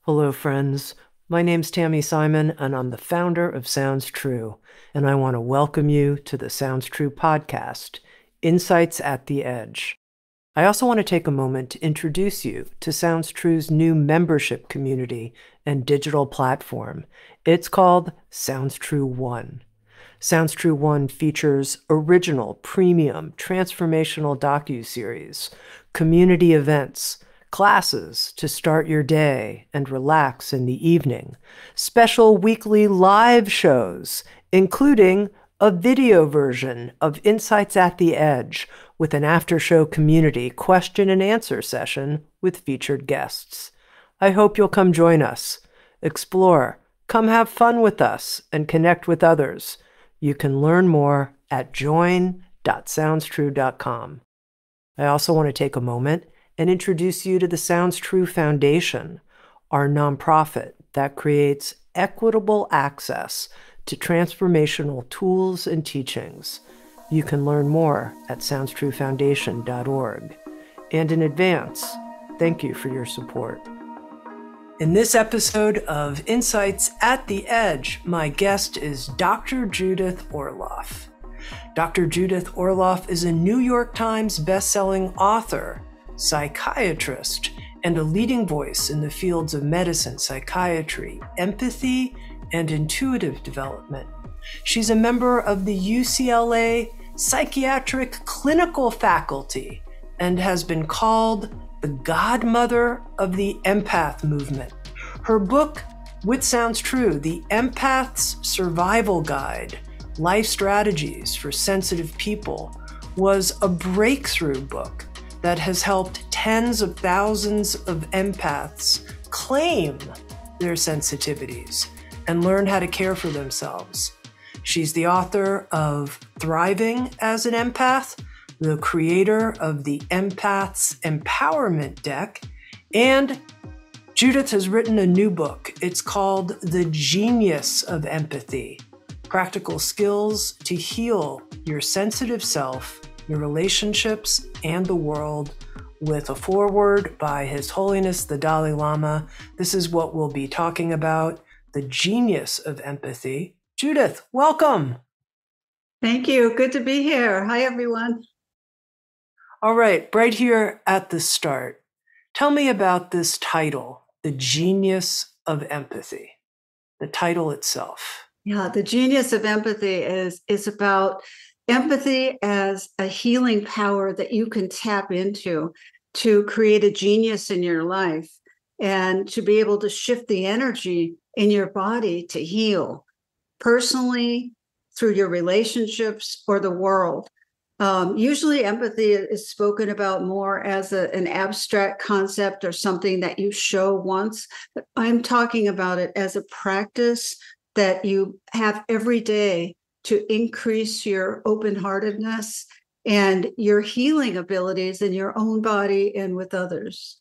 Hello, friends. My name's Tami Simon, and I'm the founder of Sounds True, and I want to welcome you to the Sounds True podcast, Insights at the Edge. I also want to take a moment to introduce you to Sounds True's new membership community and digital platform. It's called Sounds True One. Sounds True One features original, premium, transformational docuseries, community events, classes to start your day and relax in the evening, special weekly live shows, including a video version of Insights at the Edge with an after-show community question and answer session with featured guests. I hope you'll come join us, explore, come have fun with us, and connect with others. You can learn more at join.soundstrue.com. I also want to take a moment and introduce you to the Sounds True Foundation, our nonprofit that creates equitable access to transformational tools and teachings. You can learn more at soundstruefoundation.org. And in advance, thank you for your support. In this episode of Insights at the Edge, my guest is Dr. Judith Orloff. Dr. Judith Orloff is a New York Times bestselling author, psychiatrist, and a leading voice in the fields of medicine, psychiatry, empathy, and intuitive development. She's a member of the UCLA Psychiatric Clinical Faculty and has been called the godmother of the empath movement. Her book, Which Sounds True, The Empath's Survival Guide, Life Strategies for Sensitive People, was a breakthrough book that has helped tens of thousands of empaths claim their sensitivities and learn how to care for themselves. She's the author of Thriving as an Empath, the creator of the Empaths Empowerment Deck, and Judith has written a new book. It's called The Genius of Empathy: Practical Skills to Heal Your Sensitive Self, Your Relationships, and the World, with a foreword by His Holiness the Dalai Lama. This is what we'll be talking about, the genius of empathy. Judith, welcome. Thank you. Good to be here. Hi, everyone. All right, right here at the start, tell me about this title, The Genius of Empathy, the title itself. Yeah, the genius of empathy is about empathy as a healing power that you can tap into to create a genius in your life and to be able to shift the energy in your body to heal personally, through your relationships, or the world. Usually empathy is spoken about more as an abstract concept or something that you show once, but I'm talking about it as a practice that you have every day to increase your open-heartedness and your healing abilities in your own body and with others.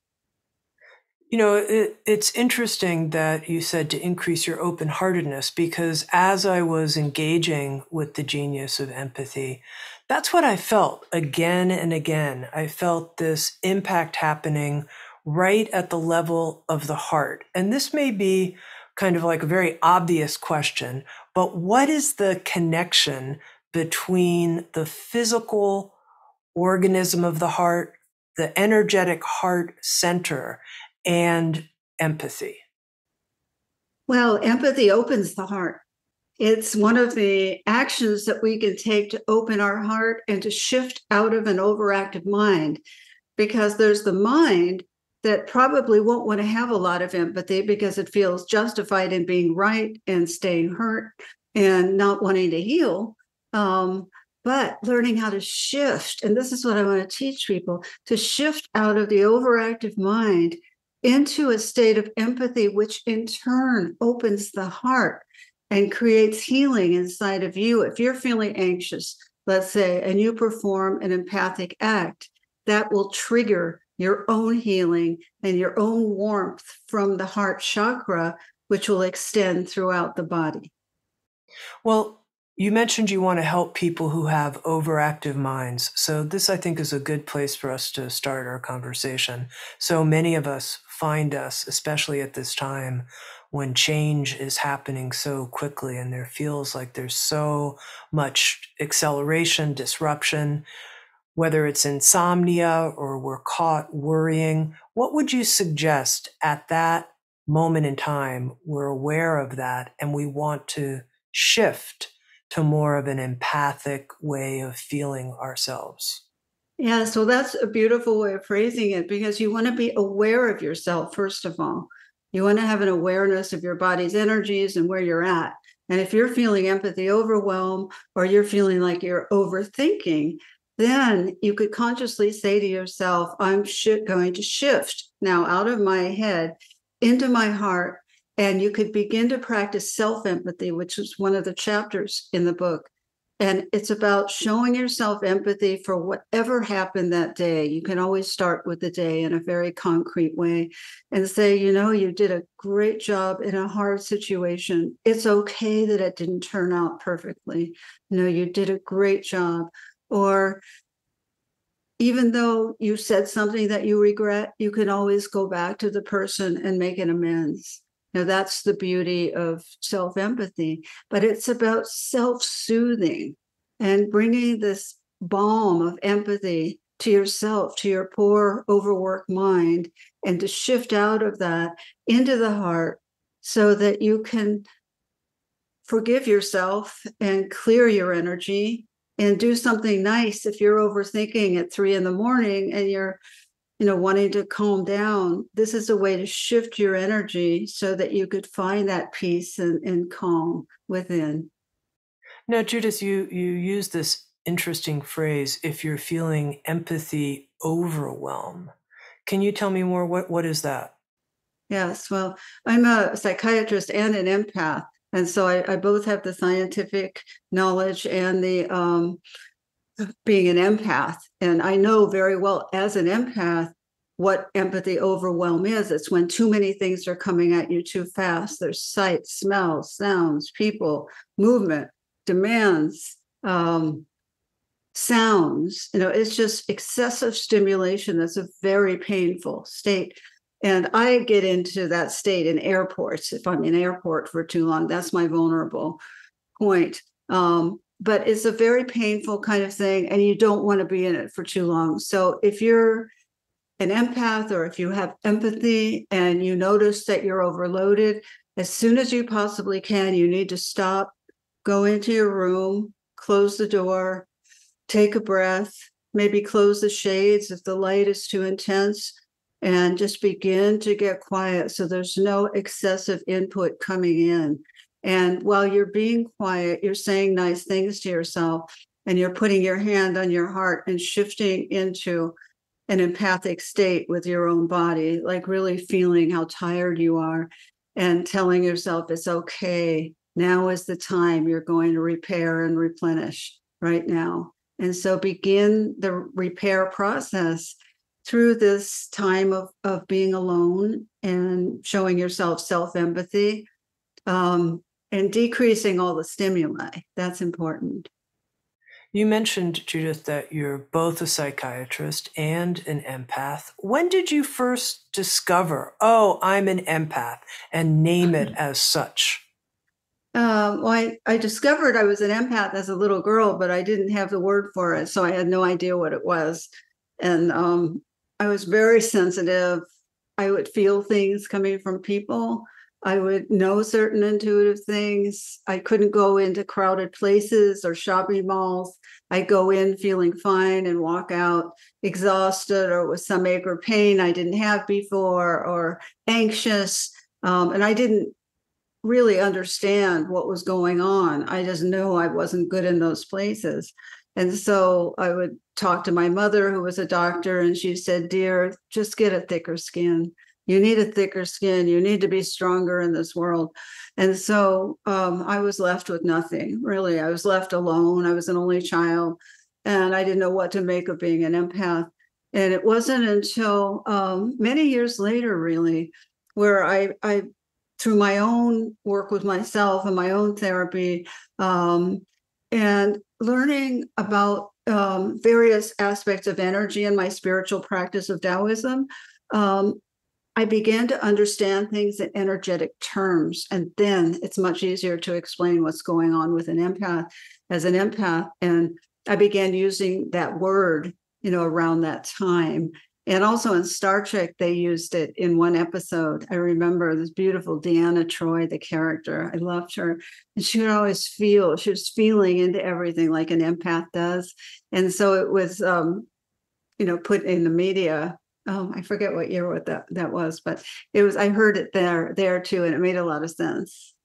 You know, it's interesting that you said to increase your open-heartedness, because as I was engaging with the genius of empathy, that's what I felt again and again. I felt this impact happening right at the level of the heart. And this may be kind of like a very obvious question, but what is the connection between the physical organism of the heart, the energetic heart center, and empathy? Well, empathy opens the heart. It's one of the actions that we can take to open our heart and to shift out of an overactive mind, because there's the mind that probably won't want to have a lot of empathy because it feels justified in being right and staying hurt and not wanting to heal. But learning how to shift, and this is what I want to teach people, to shift out of the overactive mind into a state of empathy, which in turn opens the heart and creates healing inside of you. If you're feeling anxious, let's say, and you perform an empathic act, that will trigger your own healing and your own warmth from the heart chakra, which will extend throughout the body. Well, you mentioned you want to help people who have overactive minds. So this, I think, is a good place for us to start our conversation. So many of us find us, especially at this time when change is happening so quickly and there feels like there's so much acceleration, disruption, whether it's insomnia or we're caught worrying? What would you suggest at that moment in time? We're aware of that and we want to shift to more of an empathic way of feeling ourselves. Yeah, so that's a beautiful way of phrasing it, because you want to be aware of yourself, first of all. You want to have an awareness of your body's energies and where you're at. And if you're feeling empathy overwhelm, or you're feeling like you're overthinking, then you could consciously say to yourself, I'm going to shift now out of my head into my heart. And you could begin to practice self-empathy, which is one of the chapters in the book. And it's about showing yourself empathy for whatever happened that day. You can always start with the day in a very concrete way and say, you did a great job in a hard situation. It's okay that it didn't turn out perfectly. You did a great job. Or even though you said something that you regret, you can always go back to the person and make an amends. Now, that's the beauty of self-empathy, but it's about self-soothing and bringing this balm of empathy to yourself, to your poor, overworked mind, and to shift out of that into the heart so that you can forgive yourself and clear your energy and do something nice. If you're overthinking at 3 a.m. and you're wanting to calm down, this is a way to shift your energy so that you could find that peace and calm within. Now, Judith, you use this interesting phrase, if you're feeling empathy overwhelm. Can you tell me more? What is that? Yes, well, I'm a psychiatrist and an empath. And so I both have the scientific knowledge and the being an empath. And I know very well as an empath what empathy overwhelm is. It's when too many things are coming at you too fast. There's sight, smell, sounds, people, movement, demands, sounds. It's just excessive stimulation. That's a very painful state. And I get into that state in airports. If I'm in airport for too long, that's my vulnerable point. But it's a very painful kind of thing, and you don't want to be in it for too long. So if you're an empath, or if you have empathy and you notice that you're overloaded, as soon as you possibly can, you need to stop, go into your room, close the door, take a breath, maybe close the shades if the light is too intense, and just begin to get quiet so there's no excessive input coming in. And while you're being quiet, you're saying nice things to yourself, and you're putting your hand on your heart and shifting into an empathic state with your own body, like really feeling how tired you are and telling yourself it's okay. Now is the time you're going to repair and replenish right now. And so begin the repair process through this time of being alone and showing yourself self-empathy. And decreasing all the stimuli. That's important. You mentioned, Judith, that you're both a psychiatrist and an empath. When did you first discover, oh, I'm an empath, and name it as such? Well, I discovered I was an empath as a little girl, but I didn't have the word for it. So I had no idea what it was. And I was very sensitive. I would feel things coming from people. I would know certain intuitive things. I couldn't go into crowded places or shopping malls. I go in feeling fine and walk out exhausted or with some ache or pain I didn't have before, or anxious. And I didn't really understand what was going on. I just know I wasn't good in those places. And so I would talk to my mother, who was a doctor, and she said, "Dear, just get a thicker skin. You need a thicker skin. You need to be stronger in this world." And so I was left with nothing, really. I was left alone. I was an only child, and I didn't know what to make of being an empath. And it wasn't until many years later, really, where I through my own work with myself and my own therapy, and learning about various aspects of energy in my spiritual practice of Taoism, I began to understand things in energetic terms. And then it's much easier to explain what's going on with an empath as an empath. And I began using that word, around that time. And also in Star Trek, they used it in one episode. I remember this beautiful Deanna Troi, the character. I loved her. And she would always she was feeling into everything like an empath does. And so it was, put in the media. I forget what year that was, but I heard it there too, and it made a lot of sense.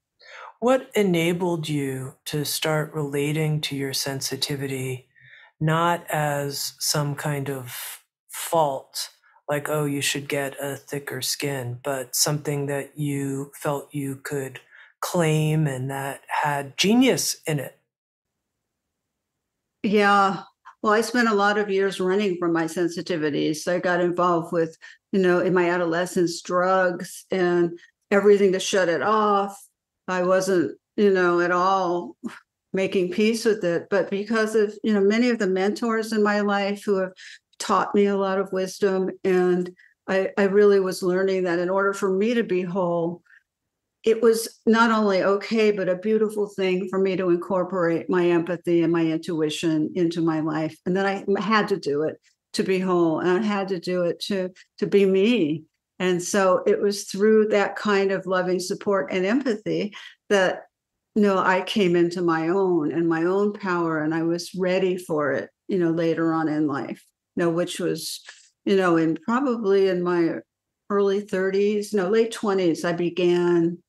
What enabled you to start relating to your sensitivity, not as some kind of fault, like, oh, you should get a thicker skin, but something that you felt you could claim and that had genius in it? Yeah. Well, I spent a lot of years running from my sensitivities. So I got involved with, in my adolescence, drugs and everything to shut it off. I wasn't, at all making peace with it. But because of, many of the mentors in my life who have taught me a lot of wisdom, and I really was learning that in order for me to be whole, it was not only okay, but a beautiful thing for me to incorporate my empathy and my intuition into my life. And then I had to do it to be whole, and I had to do it to be me. And so it was through that kind of loving support and empathy that, I came into my own and my own power, and I was ready for it, later on in life, which was, probably in my early 30s, late 20s, I began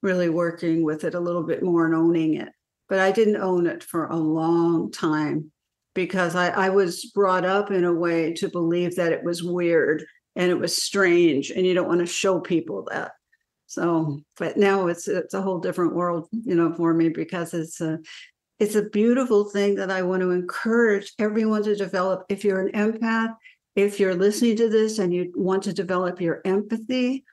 really working with it a little bit more and owning it. But I didn't own it for a long time because I was brought up in a way to believe that it was weird and it was strange, and you don't want to show people that. So, but now it's a whole different world, for me, because it's a beautiful thing that I want to encourage everyone to develop. If you're an empath, if you're listening to this and you want to develop your empathy,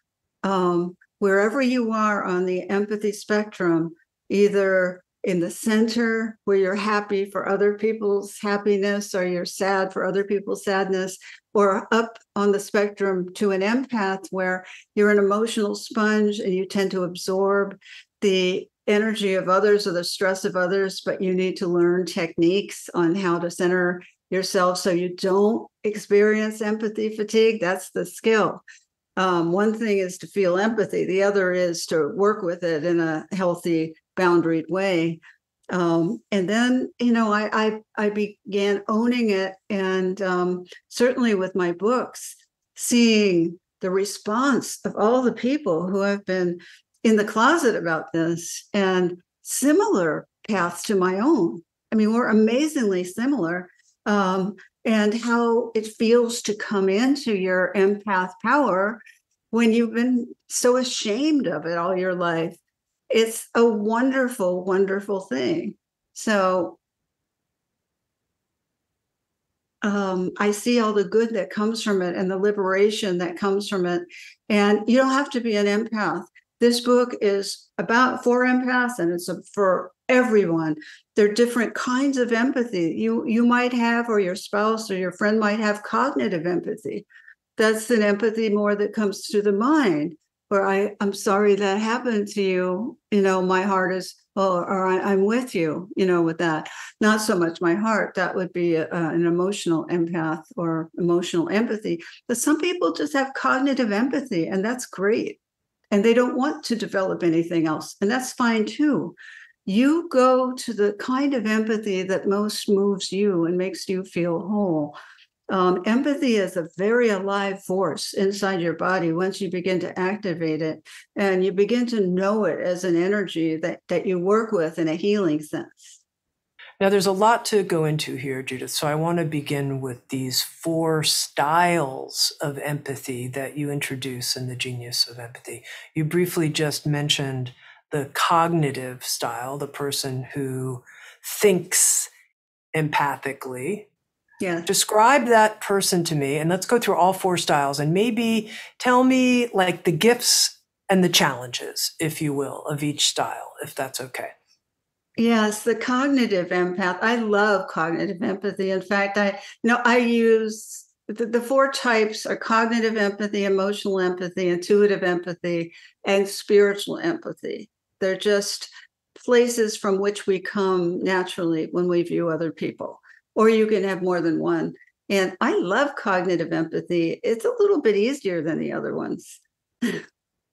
wherever you are on the empathy spectrum, either in the center where you're happy for other people's happiness or you're sad for other people's sadness, or up on the spectrum to an empath where you're an emotional sponge and you tend to absorb the energy of others or the stress of others, but you need to learn techniques on how to center yourself so you don't experience empathy fatigue. That's the skill. One thing is to feel empathy. The other is to work with it in a healthy, boundaried way. And then, I began owning it. And certainly with my books, seeing the response of all the people who have been in the closet about this and similar paths to my own. I mean, we're amazingly similar. And how it feels to come into your empath power when you've been so ashamed of it all your life. It's a wonderful, wonderful thing. So I see all the good that comes from it and the liberation that comes from it. And you don't have to be an empath. This book is for empaths, and it's for everyone. There are different kinds of empathy. You might have, or your spouse or your friend might have, cognitive empathy. That's an empathy more that comes through the mind, where I'm sorry that happened to you. My heart is, or I'm with you, with that. Not so much my heart. That would be an emotional empath or emotional empathy. But some people just have cognitive empathy, and that's great. And they don't want to develop anything else. And that's fine too. You go to the kind of empathy that most moves you and makes you feel whole. Empathy is a very alive force inside your body once you begin to activate it, and you begin to know it as an energy that you work with in a healing sense. Now, there's a lot to go into here, Judith. So I want to begin with these 4 styles of empathy that you introduce in The Genius of Empathy. You briefly just mentioned the cognitive style, the person who thinks empathically. Yeah. Describe that person to me, and let's go through all 4 styles, and maybe tell me like the gifts and the challenges, if you will, of each style, if that's okay. Yes, the cognitive empath. I love cognitive empathy. In fact, I use the four types are cognitive empathy, emotional empathy, intuitive empathy, and spiritual empathy. They're just places from which we come naturally when we view other people, or you can have more than one. And I love cognitive empathy. It's a little bit easier than the other ones. It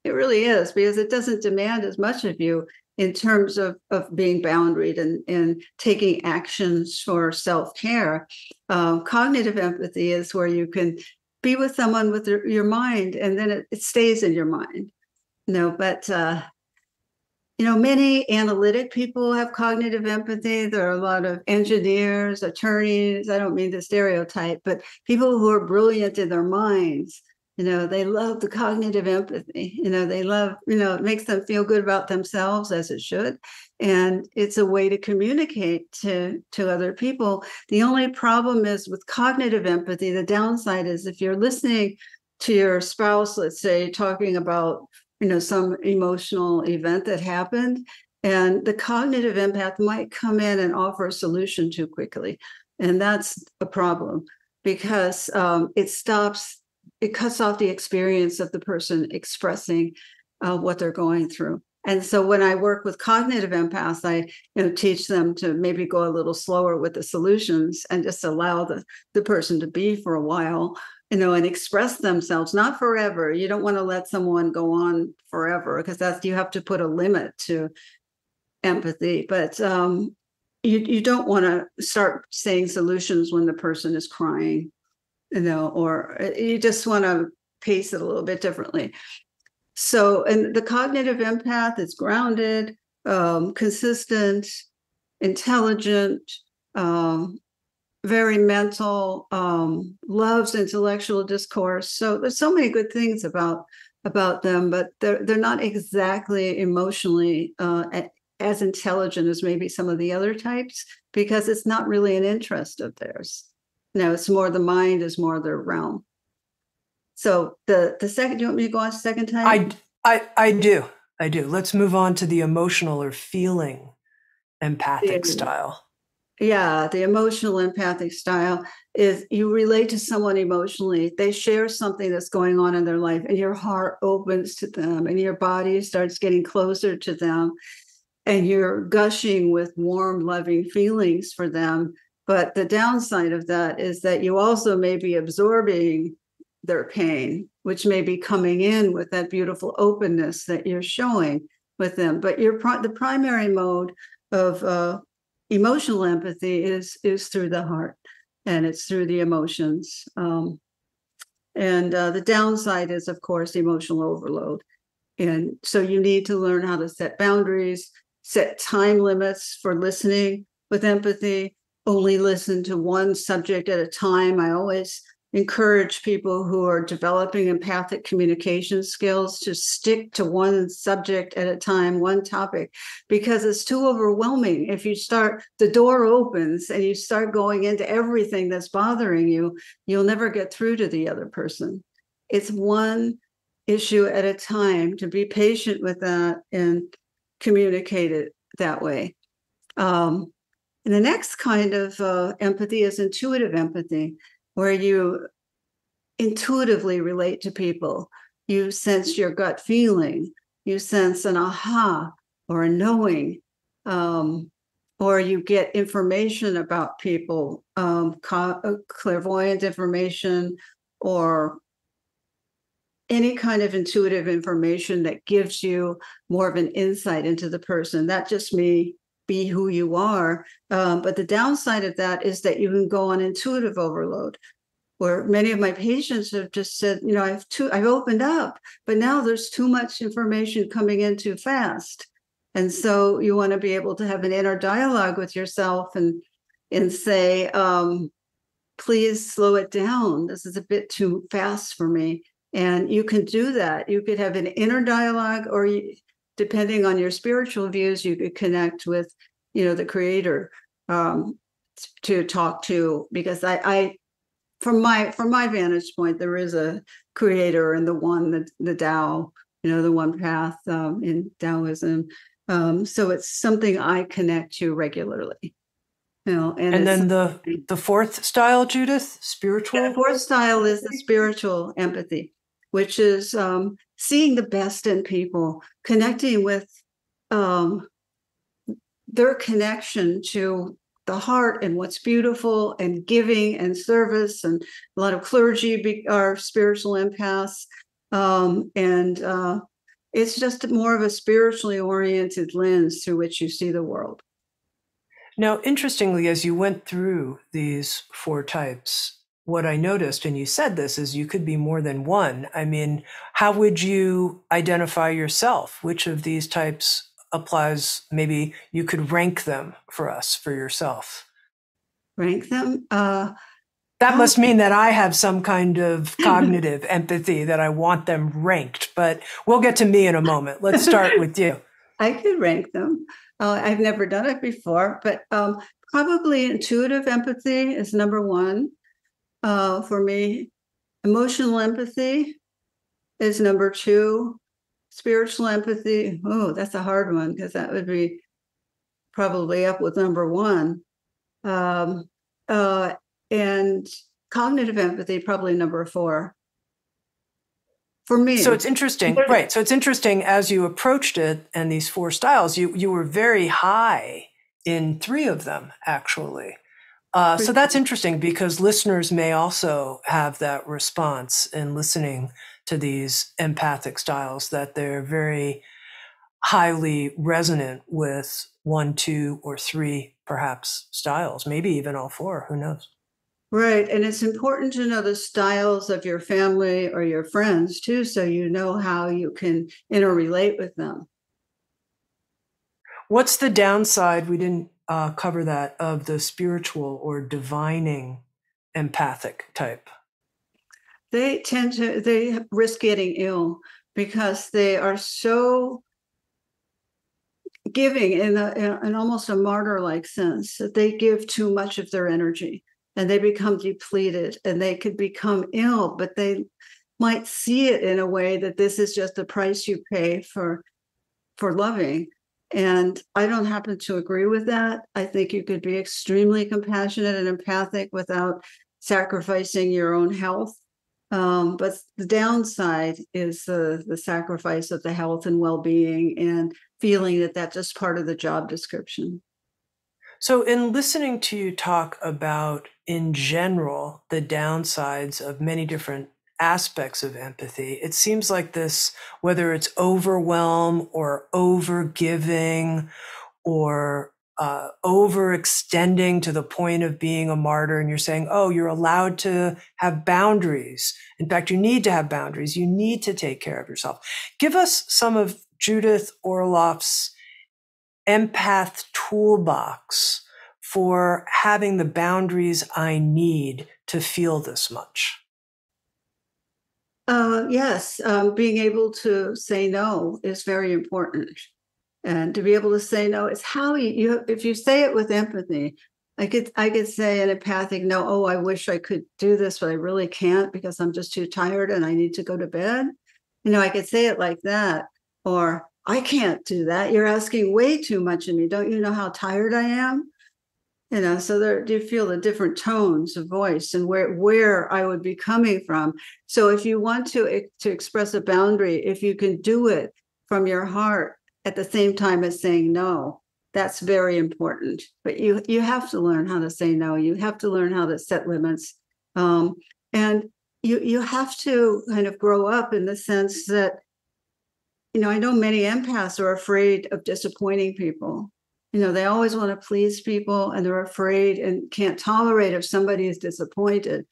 really is, because it doesn't demand as much of you in terms of being boundaried and taking actions for self-care. Cognitive empathy is where you can be with someone with your mind, and then it stays in your mind. But many analytic people have cognitive empathy. There are a lot of engineers, attorneys. I don't mean to stereotype, but people who are brilliant in their minds. They love the cognitive empathy. They love, it makes them feel good about themselves, as it should. And it's a way to communicate to other people. The only problem is with cognitive empathy, the downside is if you're listening to your spouse, let's say, talking about, some emotional event that happened, and the cognitive empath might come in and offer a solution too quickly. And that's a problem, because it cuts off the experience of the person expressing what they're going through. And so when I work with cognitive empaths, I teach them to maybe go a little slower with the solutions and just allow the person to be for a while, and express themselves, not forever. You don't want to let someone go on forever, because you have to put a limit to empathy. But you don't want to start saying solutions when the person is crying, or you just want to pace it a little bit differently. So, and the cognitive empath is grounded, consistent, intelligent, very mental, loves intellectual discourse. So there's so many good things about them, but they're not exactly emotionally as intelligent as maybe some of the other types, because it's not really an interest of theirs. It's more, the mind is more their realm. So the second, do you want me to go on to second type? I do. Let's move on to the emotional or feeling empathic style. Yeah, the emotional empathic style is you relate to someone emotionally. They share something that's going on in their life, and your heart opens to them, and your body starts getting closer to them, and you're gushing with warm, loving feelings for them. But the downside of that is that you also may be absorbing their pain, which may be coming in with that beautiful openness that you're showing with them. But the primary mode of emotional empathy is through the heart, and it's through the emotions. And the downside is, of course, emotional overload. And so you need to learn how to set boundaries, set time limits for listening with empathy. Only listen to one subject at a time. I always encourage people who are developing empathic communication skills to stick to one subject at a time, one topic, because it's too overwhelming. If you start, the door opens and you start going into everything that's bothering you, you'll never get through to the other person. It's one issue at a time, to be patient with that and communicate it that way. And the next kind of empathy is intuitive empathy, where you intuitively relate to people. You sense your gut feeling. You sense an aha or a knowing, or you get information about people, clairvoyant information, or any kind of intuitive information that gives you more of an insight into the person. That just may be who you are. But the downside of that is that you can go on intuitive overload, where many of my patients have just said, I've opened up, but now there's too much information coming in too fast. And so you want to be able to have an inner dialogue with yourself and say, please slow it down. This is a bit too fast for me. And you can do that. You could have an inner dialogue, or depending on your spiritual views, you could connect with, the creator to talk to, because I from my vantage point, there is a creator and the one, the Tao, the one path in Taoism. So it's something I connect to regularly. And And it's then the fourth style, Judith, the spiritual. fourth style is the spiritual empathy, which is seeing the best in people, connecting with um, their connection to the heart and what's beautiful, and giving and service. And a lot of clergy are spiritual empaths. And it's just more of a spiritually oriented lens through which you see the world. Now, interestingly, as you went through these four types, what I noticed, and you said this, is you could be more than one. I mean, how would you identify yourself? Which of these types applies? Maybe you could rank them for us, for yourself. Rank them? That must mean that I have some kind of cognitive empathy that I want them ranked, but we'll get to me in a moment. Let's start with you. I could rank them. I've never done it before, but probably intuitive empathy is number one for me. Emotional empathy is number two. Spiritual empathy, oh, that's a hard one, because that would be probably up with number one. Um, and cognitive empathy, probably number four for me. So it's interesting, right? So it's interesting as you approached it and these four styles, you were very high in three of them, actually. So that's interesting because listeners may also have that response in listening to these empathic styles, that they're very highly resonant with one, two, or three, perhaps, styles, maybe even all four, who knows? Right. And it's important to know the styles of your family or your friends too, so you know how you can interrelate with them. What's the downside? We didn't cover that, of the spiritual or divining empathic type. They risk getting ill because they are so giving in almost a martyr-like sense, that they give too much of their energy and they become depleted, and they could become ill, but they might see it in a way that this is just the price you pay for loving. And I don't happen to agree with that. I think you could be extremely compassionate and empathic without sacrificing your own health. But the downside is the sacrifice of the health and well-being, and feeling that that's just part of the job description. So in listening to you talk about, in general, the downsides of many different aspects of empathy, it seems like this, whether it's overwhelm or overgiving or overextending to the point of being a martyr, and you're saying, oh, you're allowed to have boundaries. In fact, you need to have boundaries. You need to take care of yourself. Give us some of Judith Orloff's empath toolbox for having the boundaries I need to feel this much. Yes, being able to say no is very important. And to be able to say no, it's how you if you say it with empathy. I could say an empathic no, oh, I wish I could do this, but I really can't because I'm just too tired and I need to go to bed. I could say it like that. Or I can't do that. You're asking way too much of me. Don't you know how tired I am? So there, do you feel the different tones of voice and where I would be coming from? So if you want to express a boundary, if you can do it from your heart at the same time as saying no, that's very important. But you have to learn how to say no. You have to learn how to set limits, and you have to kind of grow up in the sense that I know many empaths are afraid of disappointing people. They always want to please people, and they're afraid and can't tolerate if somebody is disappointed.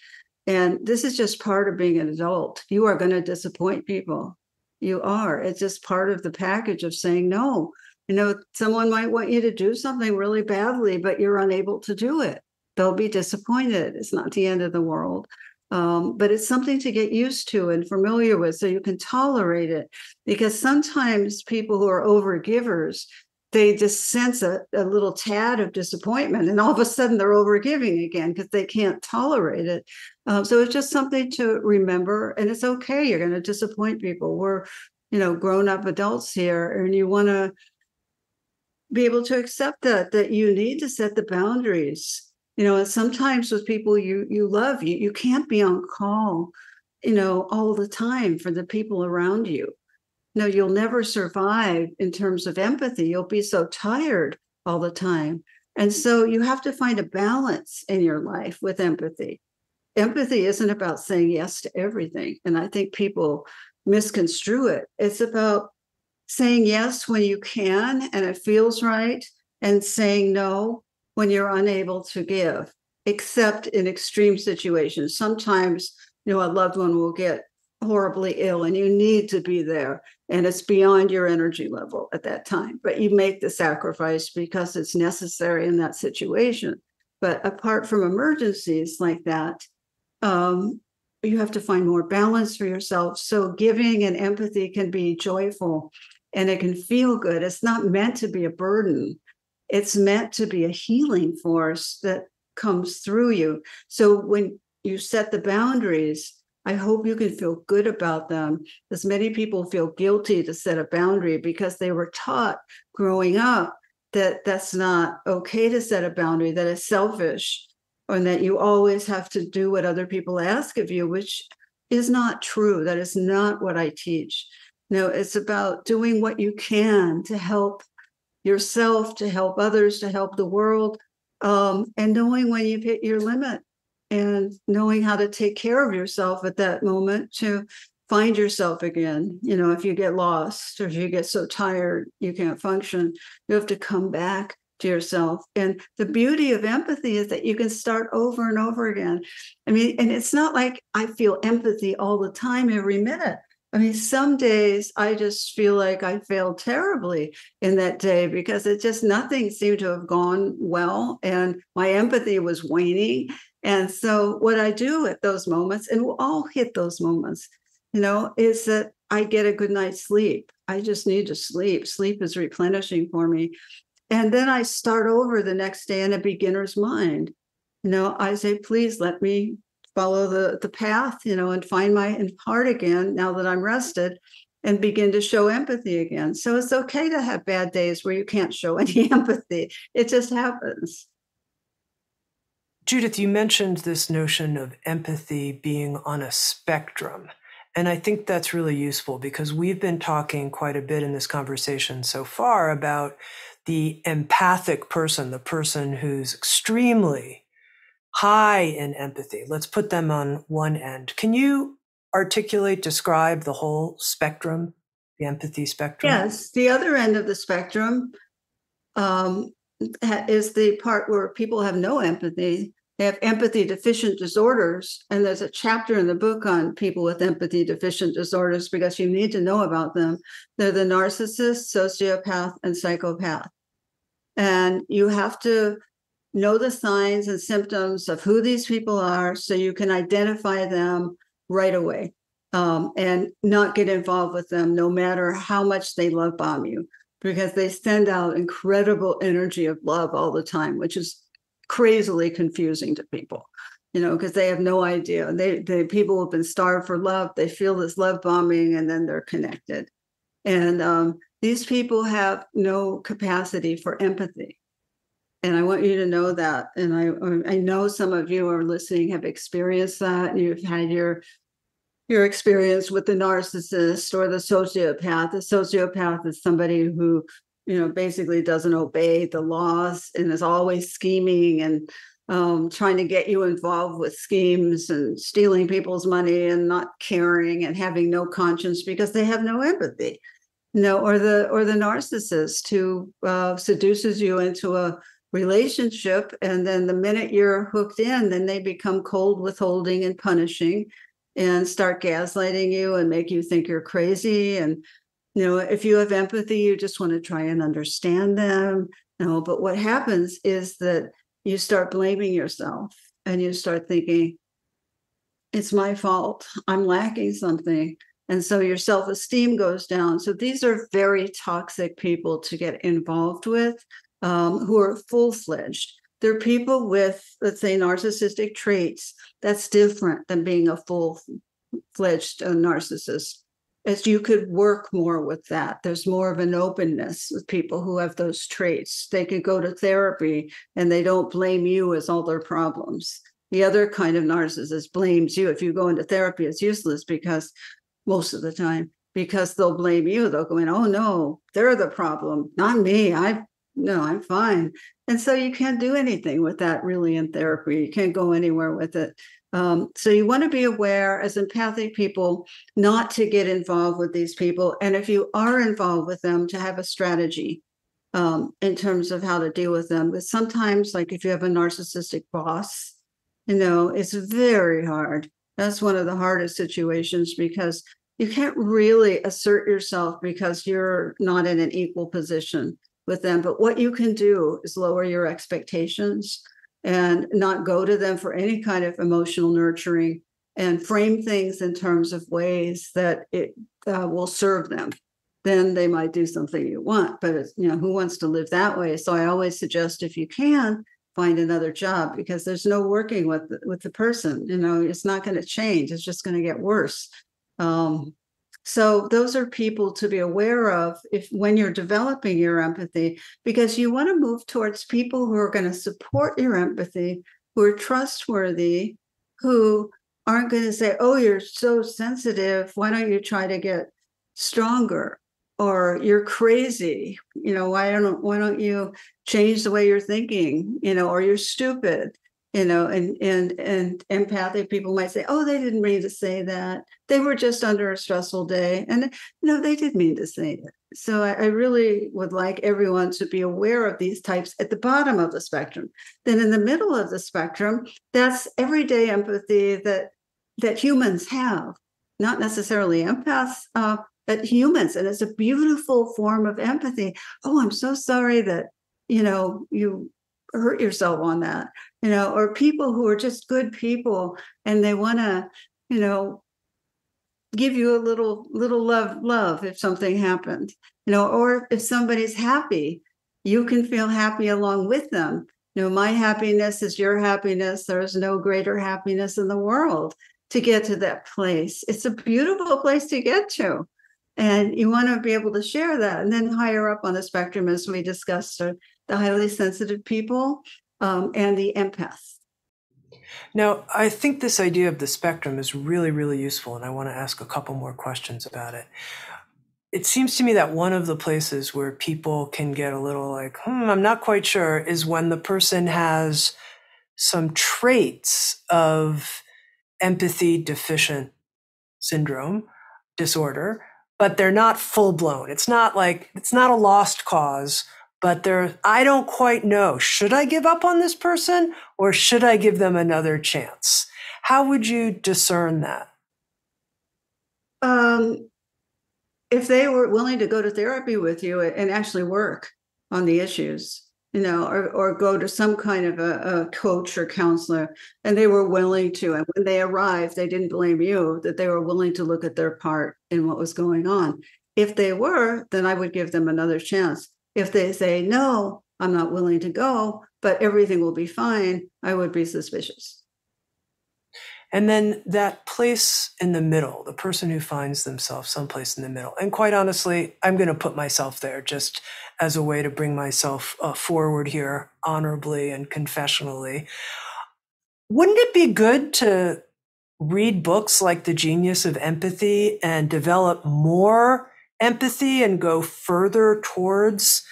And this is just part of being an adult. You are going to disappoint people. You are. It's just part of the package of saying no. Someone might want you to do something really badly, but you're unable to do it. They'll be disappointed. It's not the end of the world. But it's something to get used to and familiar with so you can tolerate it. Because sometimes people who are overgivers, they just sense a little tad of disappointment, and all of a sudden they're overgiving again because they can't tolerate it. So it's just something to remember, and it's okay. You're going to disappoint people. We're, grown-up adults here, and you want to be able to accept that you need to set the boundaries. And sometimes with people you love, you can't be on call, all the time for the people around you. No, you'll never survive in terms of empathy. You'll be so tired all the time. And so you have to find a balance in your life with empathy. Empathy isn't about saying yes to everything. And I think people misconstrue it. It's about saying yes when you can and it feels right, and saying no when you're unable to give, except in extreme situations. Sometimes, a loved one will get horribly ill and you need to be there, and it's beyond your energy level at that time, but you make the sacrifice because it's necessary in that situation. But apart from emergencies like that, you have to find more balance for yourself. So giving and empathy can be joyful and it can feel good. It's not meant to be a burden. It's meant to be a healing force that comes through you. So when you set the boundaries, I hope you can feel good about them, as many people feel guilty to set a boundary because they were taught growing up that that's not okay to set a boundary, that it's selfish, and that you always have to do what other people ask of you, which is not true. That is not what I teach. No, it's about doing what you can to help yourself, to help others, to help the world, and knowing when you've hit your limit and knowing how to take care of yourself at that moment to find yourself again. If you get lost or if you get so tired you can't function, you have to come back to yourself. And the beauty of empathy is that you can start over and over again. And it's not like I feel empathy all the time, every minute. Some days I just feel like I failed terribly in that day because nothing seemed to have gone well and my empathy was waning. And so what I do at those moments, and we'll all hit those moments, is that I get a good night's sleep. I just need to sleep. Sleep is replenishing for me. And then I start over the next day in a beginner's mind. I say, please let me follow the path, and find my heart again now that I'm rested, and begin to show empathy again. So it's okay to have bad days where you can't show any empathy. It just happens. Judith, you mentioned this notion of empathy being on a spectrum. And I think that's really useful because we've been talking quite a bit in this conversation so far about the empathic person, the person who's extremely high in empathy. Let's put them on one end. Can you describe the whole spectrum, the empathy spectrum? Yes, the other end of the spectrum is the part where people have no empathy. They have empathy deficient disorders. And there's a chapter in the book on people with empathy deficient disorders because you need to know about them. They're the narcissist, sociopath, and psychopath. And you have to know the signs and symptoms of who these people are so you can identify them right away, and not get involved with them no matter how much they love bomb you, because they send out incredible energy of love all the time, which is crazily confusing to people, because they have no idea. They people have been starved for love. They feel this love bombing and then they're connected. And these people have no capacity for empathy. And I want you to know that. And I know some of you are listening have experienced that. And you've had your experience with the narcissist or the sociopath. The sociopath is somebody who, basically doesn't obey the laws and is always scheming and trying to get you involved with schemes and stealing people's money and not caring and having no conscience because they have no empathy. Or the narcissist who seduces you into a relationship, and then the minute you're hooked in, then they become cold, withholding, and punishing, and start gaslighting you and make you think you're crazy. And if you have empathy, you just want to try and understand them. But what happens is that you start blaming yourself and you start thinking, it's my fault. I'm lacking something. And so your self-esteem goes down. So these are very toxic people to get involved with, who are full-fledged. They're people with, let's say, narcissistic traits. That's different than being a full-fledged narcissist. as you could work more with that. There's more of an openness with people who have those traits. They could go to therapy and they don't blame you as all their problems. The other kind of narcissist blames you. If you go into therapy, it's useless because most of the time, because they'll blame you. They'll go in, oh no, they're the problem, not me. I'm fine. And so you can't do anything with that really in therapy. You can't go anywhere with it. So you want to be aware as empathic people not to get involved with these people. And if you are involved with them, to have a strategy in terms of how to deal with them. But sometimes, like if you have a narcissistic boss, it's very hard. That's one of the hardest situations because you can't really assert yourself because you're not in an equal position with them. But what you can do is lower your expectations and not go to them for any kind of emotional nurturing and frame things in terms of ways that it will serve them. Then they might do something you want, but who wants to live that way? So I always suggest, if you can, find another job, because there's no working with the person. It's not going to change. It's just going to get worse. So those are people to be aware of when you're developing your empathy, because you want to move towards people who are going to support your empathy, who are trustworthy, who aren't going to say, oh, you're so sensitive, why don't you try to get stronger? Or you're crazy, why don't you change the way you're thinking, or you're stupid, and empathic people might say, oh, they didn't mean to say that. They were just under a stressful day. And no, they did mean to say it. So I really would like everyone to be aware of these types at the bottom of the spectrum. Then in the middle of the spectrum, that's everyday empathy that humans have, not necessarily empaths, but humans. And it's a beautiful form of empathy. Oh, I'm so sorry that, you hurt yourself on that, or people who are just good people and they want to, give you a little love if something happened, or if somebody's happy, you can feel happy along with them. My happiness is your happiness. There's no greater happiness in the world to get to that place. It's a beautiful place to get to. And you want to be able to share that. And then higher up on the spectrum, as we discussed, are the highly sensitive people and the empaths. Now, I think this idea of the spectrum is really, really useful, and I want to ask a couple more questions about it. It seems to me that one of the places where people can get a little like, I'm not quite sure, is when the person has some traits of empathy deficient syndrome, disorder, but they're not full blown. It's not a lost cause, but I don't quite know. Should I give up on this person or should I give them another chance? How would you discern that? If they were willing to go to therapy with you and actually work on the issues, or go to some kind of a coach or counselor, and they were willing to, and when they arrived, they didn't blame you, that they were willing to look at their part in what was going on. If they were, then I would give them another chance. If they say, no, I'm not willing to go, but everything will be fine, I would be suspicious. And then that place in the middle, the person who finds themselves someplace in the middle. And quite honestly, I'm going to put myself there just as a way to bring myself forward here honorably and confessionally. Wouldn't it be good to read books like The Genius of Empathy and develop more empathy and go further towards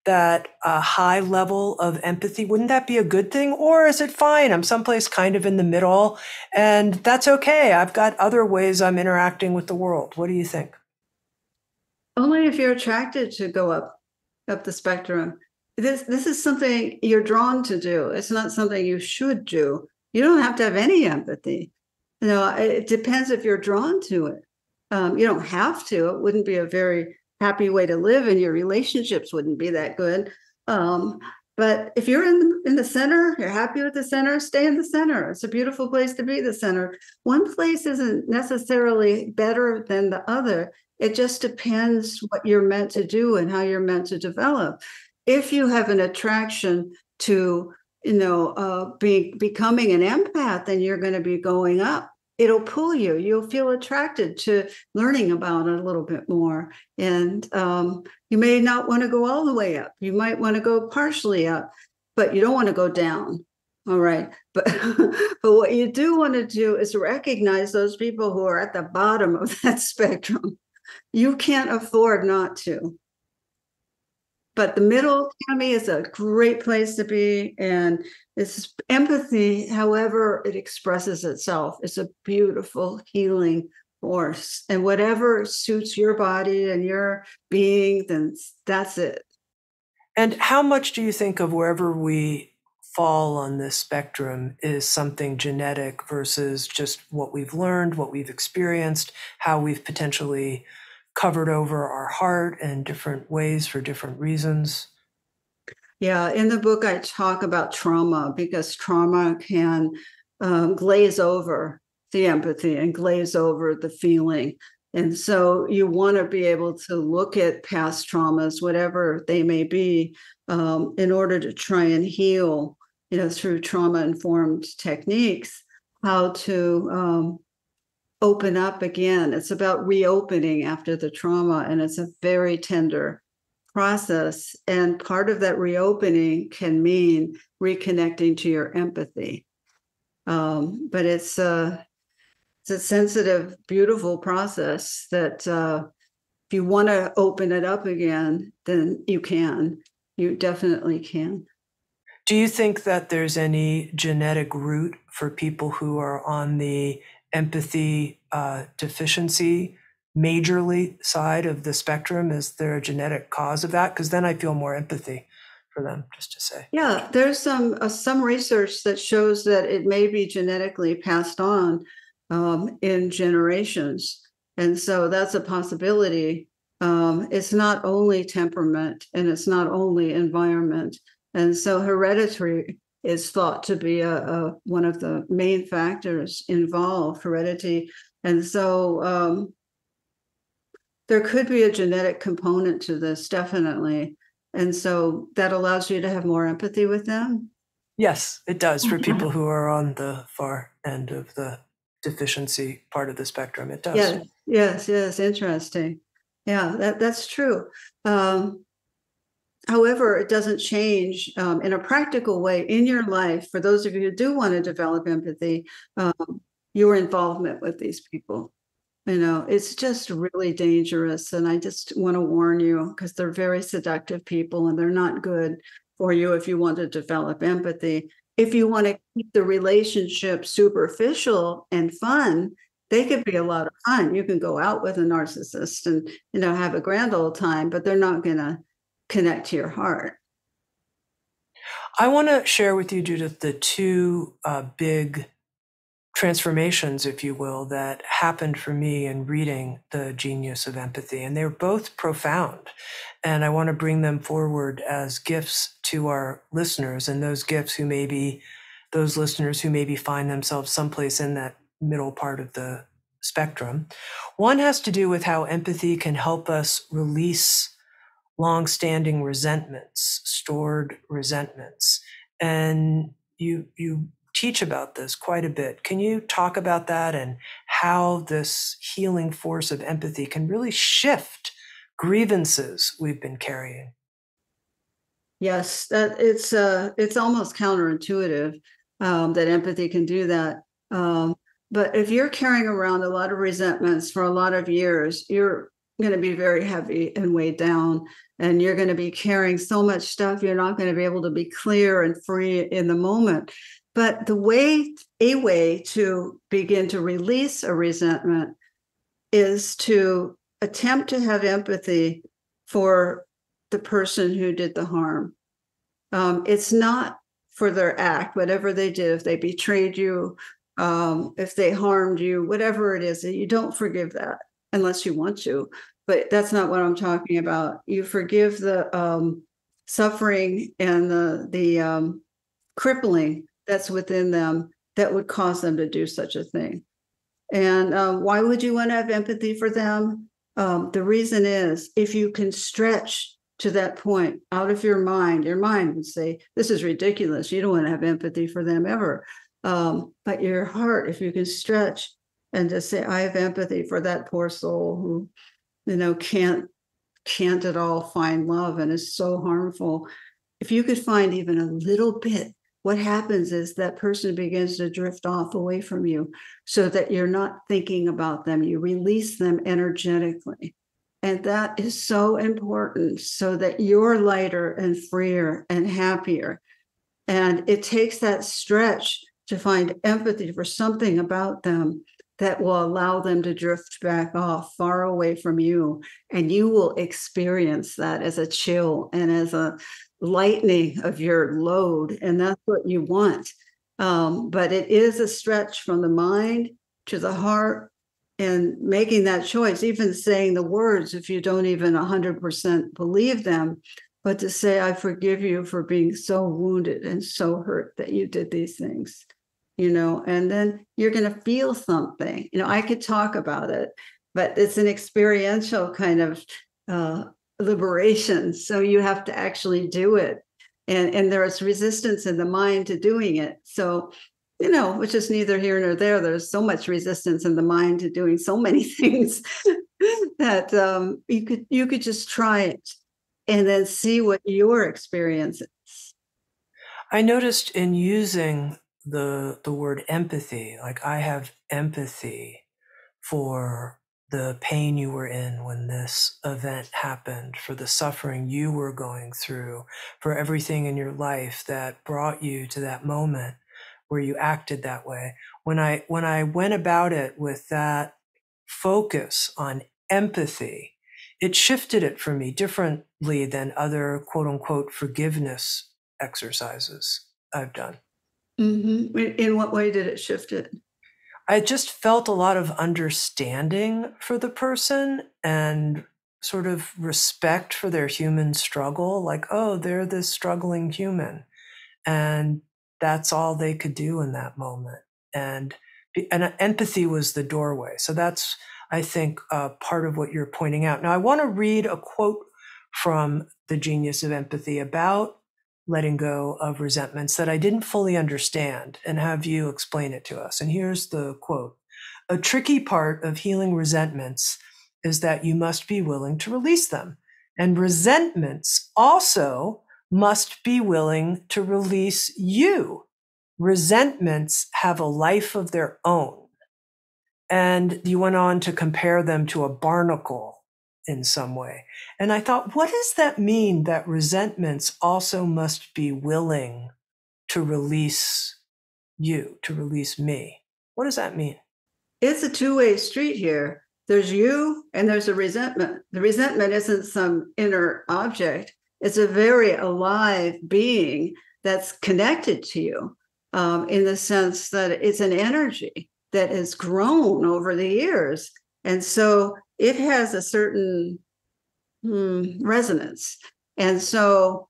that high level of empathy? Wouldn't that be a good thing? Or is it fine? I'm someplace kind of in the middle and that's okay. I've got other ways I'm interacting with the world. What do you think? Only if you're attracted to go up the spectrum. This is something you're drawn to do. It's not something you should do. You don't have to have any empathy. It depends if you're drawn to it. You don't have to. It wouldn't be a very happy way to live, and your relationships wouldn't be that good. But if you're in the center, you're happy with the center, stay in the center. It's a beautiful place to be, the center. One place isn't necessarily better than the other. It just depends what you're meant to do and how you're meant to develop. If you have an attraction to, becoming an empath, then you're going to be going up it'll pull you. You'll feel attracted to learning about it a little bit more. And you may not want to go all the way up. You might want to go partially up, but you don't want to go down. All right. But but what you do want to do is recognize those people who are at the bottom of that spectrum. You can't afford not to. But the middle, Tami, is a great place to be. And it's empathy, however it expresses itself, is a beautiful healing force. And whatever suits your body and your being, then that's it. And how much do you think of wherever we fall on this spectrum is something genetic versus just what we've learned, what we've experienced, how we've potentially covered over our heart in different ways for different reasons? Yeah, in the book, I talk about trauma because trauma can glaze over the empathy and glaze over the feeling. And so you want to be able to look at past traumas, whatever they may be, in order to try and heal, through trauma-informed techniques, how to open up again. It's about reopening after the trauma, and it's a very tender process. And part of that reopening can mean reconnecting to your empathy. But it's a sensitive, beautiful process that if you want to open it up again, then you can. You definitely can. Do you think that there's any genetic root for people who are on the empathy deficiency majorly side of the spectrum? Is there a genetic cause of that? Because then I feel more empathy for them, just to say. Yeah, there's some research that shows that it may be genetically passed on in generations. And so that's a possibility. It's not only temperament and it's not only environment. And so hereditary is thought to be one of the main factors involved, heredity. And so there could be a genetic component to this, definitely. And so that allows you to have more empathy with them. Yes, it does for people who are on the far end of the deficiency part of the spectrum. It does. Yes. Interesting. Yeah, that's true. However, it doesn't change in a practical way in your life. For those of you who do want to develop empathy, your involvement with these people. It's just really dangerous. And I just want to warn you because they're very seductive people and they're not good for you if you want to develop empathy. If you want to keep the relationship superficial and fun, they could be a lot of fun. You can go out with a narcissist and, have a grand old time, but they're not going to connect to your heart. I want to share with you, Judith, the two big transformations, if you will, that happened for me in reading The Genius of Empathy. And they're both profound. And I want to bring them forward as gifts to our listeners and those gifts who maybe, those listeners who maybe find themselves someplace in that middle part of the spectrum. One has to do with how empathy can help us release long-standing resentments, stored resentments. And you teach about this quite a bit. Can you talk about that and how this healing force of empathy can really shift grievances we've been carrying? Yes, that it's almost counterintuitive that empathy can do that. But if you're carrying around a lot of resentments for a lot of years, you're going to be very heavy and weighed down, and you're going to be carrying so much stuff, you're not going to be able to be clear and free in the moment. But a way to begin to release a resentment is to attempt to have empathy for the person who did the harm. It's not for their act, whatever they did, if they betrayed you, if they harmed you, whatever it is, you don't forgive that unless you want to. But that's not what I'm talking about. You forgive the suffering and the crippling that's within them that would cause them to do such a thing. And why would you want to have empathy for them? The reason is if you can stretch to that point out of your mind would say, this is ridiculous. You don't want to have empathy for them ever. But your heart, if you can stretch and to say, I have empathy for that poor soul who, can't at all find love and is so harmful. If you could find even a little bit, what happens is that person begins to drift off away from you so that you're not thinking about them. You release them energetically. And that is so important so that you're lighter and freer and happier. And it takes that stretch to find empathy for something about them that will allow them to drift back off far away from you. And you will experience that as a chill and as a lightening of your load. And that's what you want. But it is a stretch from the mind to the heart, and making that choice, even saying the words, if you don't even 100% believe them, but to say, I forgive you for being so wounded and so hurt that you did these things, and then you're going to feel something. I could talk about it, but it's an experiential kind of liberation. So you have to actually do it. And there's resistance in the mind to doing it. So, which is neither here nor there. There's so much resistance in the mind to doing so many things that you could just try it and then see what your experience is. I noticed in using the word empathy, like I have empathy for the pain you were in when this event happened, for the suffering you were going through, for everything in your life that brought you to that moment where you acted that way. When I went about it with that focus on empathy, it shifted it for me differently than other quote unquote forgiveness exercises I've done. Mm-hmm. In what way did it shift it? I just felt a lot of understanding for the person and sort of respect for their human struggle. Like, oh, they're this struggling human. And that's all they could do in that moment. And empathy was the doorway. So that's, I think, part of what you're pointing out. Now, I want to read a quote from The Genius of Empathy about letting go of resentments that I didn't fully understand, and have you explain it to us. And here's the quote. A tricky part of healing resentments is that you must be willing to release them. And resentments also must be willing to release you. Resentments have a life of their own. And you went on to compare them to a barnacle in some way. And I thought, what does that mean, that resentments also must be willing to release you, to release me? What does that mean? It's a two-way street here. There's you and there's a resentment. The resentment isn't some inner object. It's a very alive being that's connected to you, in the sense that it's an energy that has grown over the years. And so it has a certain resonance. And so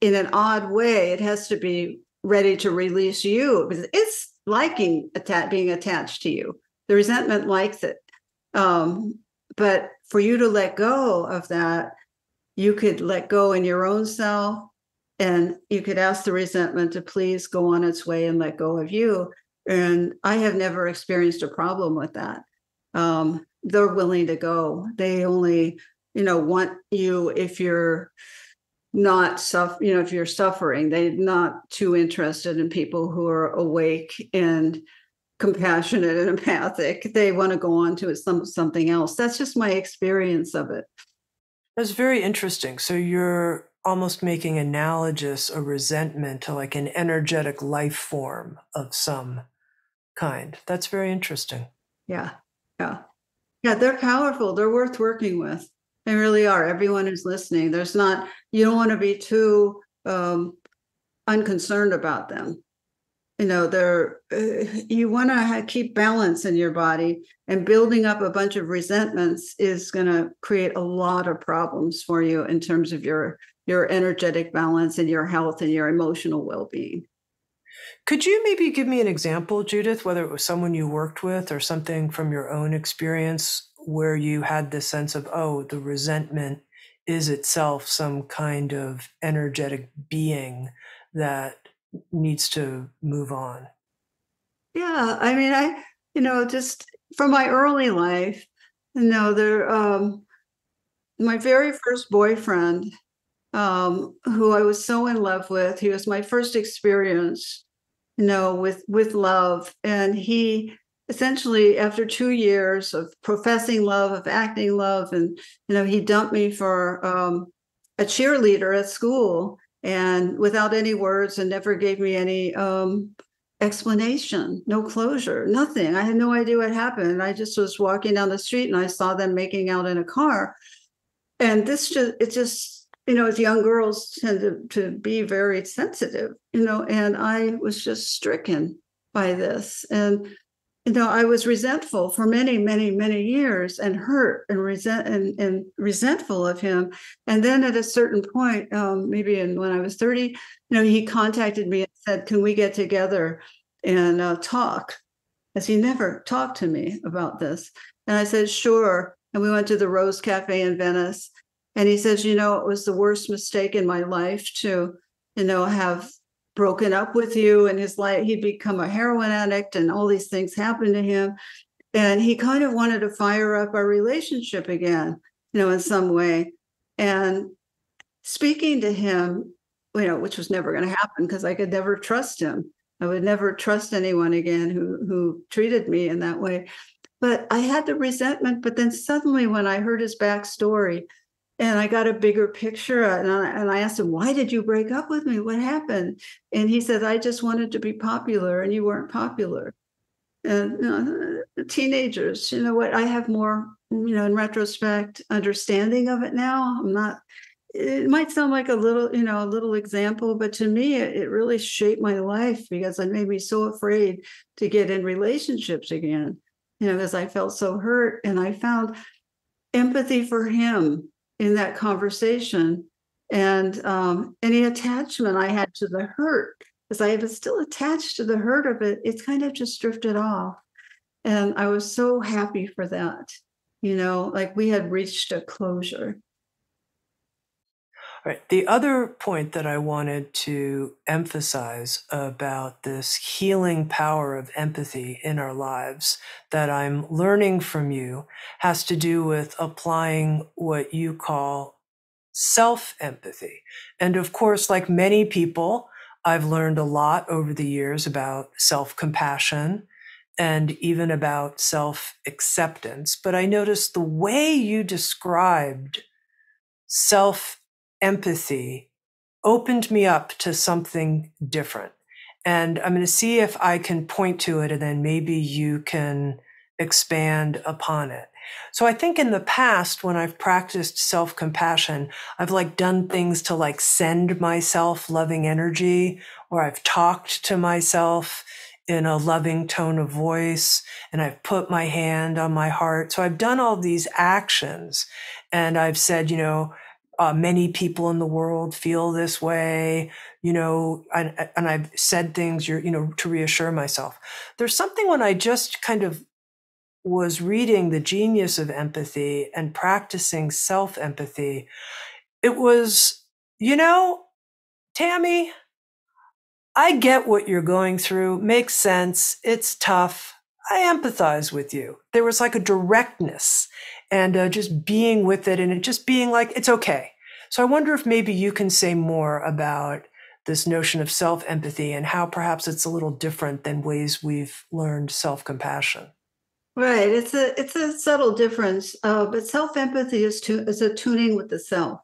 in an odd way, it has to be ready to release you because it's liking being attached to you. The resentment likes it. But for you to let go of that, you could let go in your own self, and you could ask the resentment to please go on its way and let go of you. And I have never experienced a problem with that. They're willing to go. They only, want you if you're not if you're suffering. They're not too interested in people who are awake and compassionate and empathic. They want to go on to something else. That's just my experience of it. That's very interesting. So you're almost making analogous a resentment to like an energetic life form of some kind. That's very interesting. Yeah. Yeah. Yeah. They're powerful. They're worth working with. They really are. Everyone who's listening, you don't want to be too unconcerned about them. You want to keep balance in your body, and building up a bunch of resentments is going to create a lot of problems for you in terms of your energetic balance and your health and your emotional well-being. Could you maybe give me an example, Judith, whether it was someone you worked with or something from your own experience where you had this sense of, oh, the resentment is itself some kind of energetic being that needs to move on? Yeah, I mean, just from my early life, my very first boyfriend, who I was so in love with, he was my first experience, with love. And he essentially, after 2 years of professing love, of acting love, and, he dumped me for a cheerleader at school, and without any words, and never gave me any explanation, no closure, nothing. I had no idea what happened. I just was walking down the street and I saw them making out in a car. And as young girls tend to be very sensitive, and I was just stricken by this. And, I was resentful for many, many, many years, and hurt and resentful of him. And then at a certain point, maybe when I was 30, he contacted me and said, "Can we get together and talk?" As he never talked to me about this. And I said, "Sure." And we went to the Rose Cafe in Venice. And he says, it was the worst mistake in my life to, have broken up with you. And his life, he'd become a heroin addict and all these things happened to him. And he kind of wanted to fire up our relationship again, in some way. And speaking to him, which was never going to happen because I could never trust him. I would never trust anyone again who treated me in that way. But I had the resentment. But then suddenly when I heard his backstory, and I got a bigger picture, and I asked him, "Why did you break up with me? What happened?" And he said, "I just wanted to be popular, and you weren't popular." And teenagers, what? I have more, in retrospect, understanding of it now. I'm not. It might sound like a little example, but to me, it really shaped my life because it made me so afraid to get in relationships again. Because I felt so hurt, and I found empathy for him in that conversation, and any attachment I had to the hurt, because I was still attached to the hurt of it, it's kind of just drifted off. And I was so happy for that, like we had reached a closure. Right. The other point that I wanted to emphasize about this healing power of empathy in our lives that I'm learning from you has to do with applying what you call self-empathy. And of course, like many people, I've learned a lot over the years about self-compassion and even about self-acceptance. But I noticed the way you described self-empathy opened me up to something different. And I'm going to see if I can point to it, and then maybe you can expand upon it. So I think in the past, when I've practiced self-compassion, I've done things to send myself loving energy, or I've talked to myself in a loving tone of voice, and I've put my hand on my heart. So I've done all these actions, and I've said, many people in the world feel this way, and I've said things, to reassure myself. There's something when I just kind of was reading The Genius of Empathy and practicing self-empathy, it was, Tami, I get what you're going through. Makes sense. It's tough. I empathize with you. There was a directness and just being with it, and it just being it's okay. So I wonder if maybe you can say more about this notion of self-empathy and how perhaps it's a little different than ways we've learned self-compassion. Right. It's a subtle difference, but self-empathy is a tuning with the self.